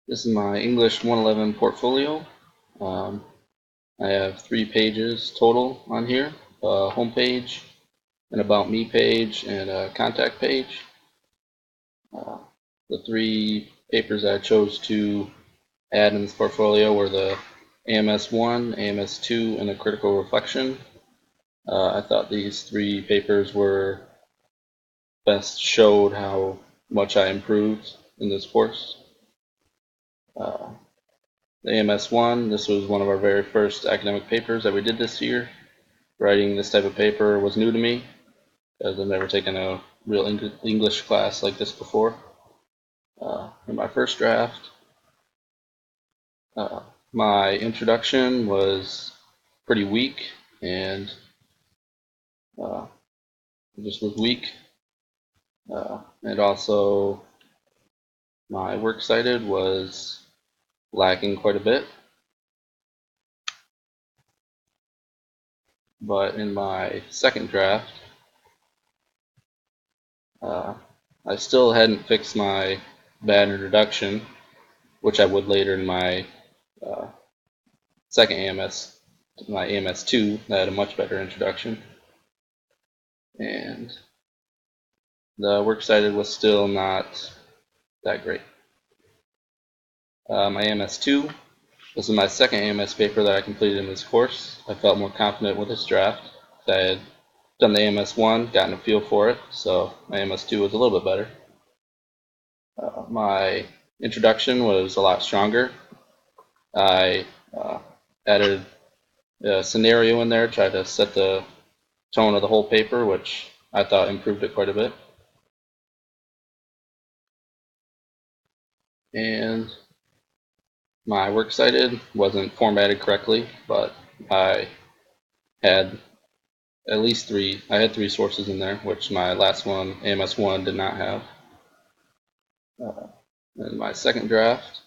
This is my English 111 portfolio. Um, I have 3 pages total on here, a home page, an about me page, and a contact page. Uh, the 3 papers I chose to add in this portfolio were the AMS1, AMS2, and the critical reflection. I thought these 3 papers were best showed how much I improved in this course. The AMS1, this was one of our very first academic papers that we did this year. Writing this type of paper was new to me, as I've never taken a real English class like this before. In my first draft, my introduction was pretty weak, and it just was weak. And also, my works cited was lacking quite a bit. But in my second draft, I still hadn't fixed my bad introduction, which I would later in my uh, second AMS, my AMS2, that had a much better introduction. And the works cited was still not that great. My AMS2, this is my second AMS paper that I completed in this course. I felt more confident with this draft. I had done the AMS1, gotten a feel for it, so my AMS2 was a little bit better. My introduction was a lot stronger. I added a scenario in there, tried to set the tone of the whole paper, which I thought improved it quite a bit. And my works cited wasn't formatted correctly, but I had at least 3. I had 3 sources in there, which my last one, AMS1, did not have. In my second draft,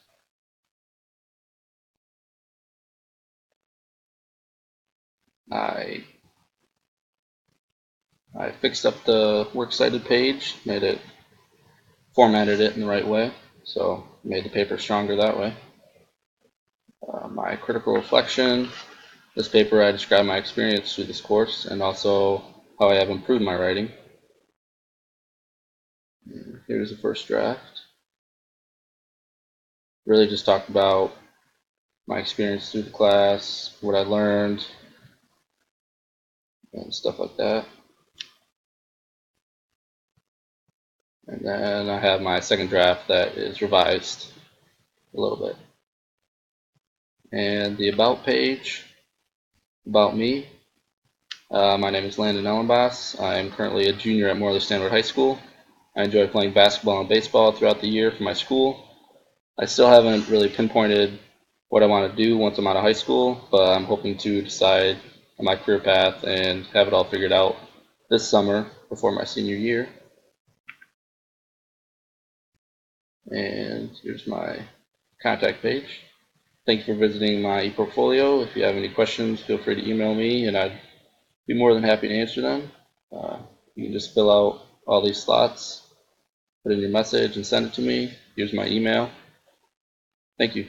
I fixed up the works cited page, made it, formatted it in the right way, so made the paper stronger that way. My critical reflection, this paper I describe my experience through this course and also how I have improved my writing. Here's the first draft. Really just talked about my experience through the class, what I learned, and stuff like that. And then I have my second draft that is revised a little bit. And the about page, about me. My name is Landon Ellenboss. I am currently a junior at Moreland Stanwood High School. I enjoy playing basketball and baseball throughout the year for my school. I still haven't really pinpointed what I want to do once I'm out of high school, but I'm hoping to decide on my career path and have it all figured out this summer before my senior year. And here's my contact page. Thank you for visiting my ePortfolio. If you have any questions, feel free to email me and I'd be more than happy to answer them. You can just fill out all these slots, put in your message and send it to me. Here's my email. Thank you.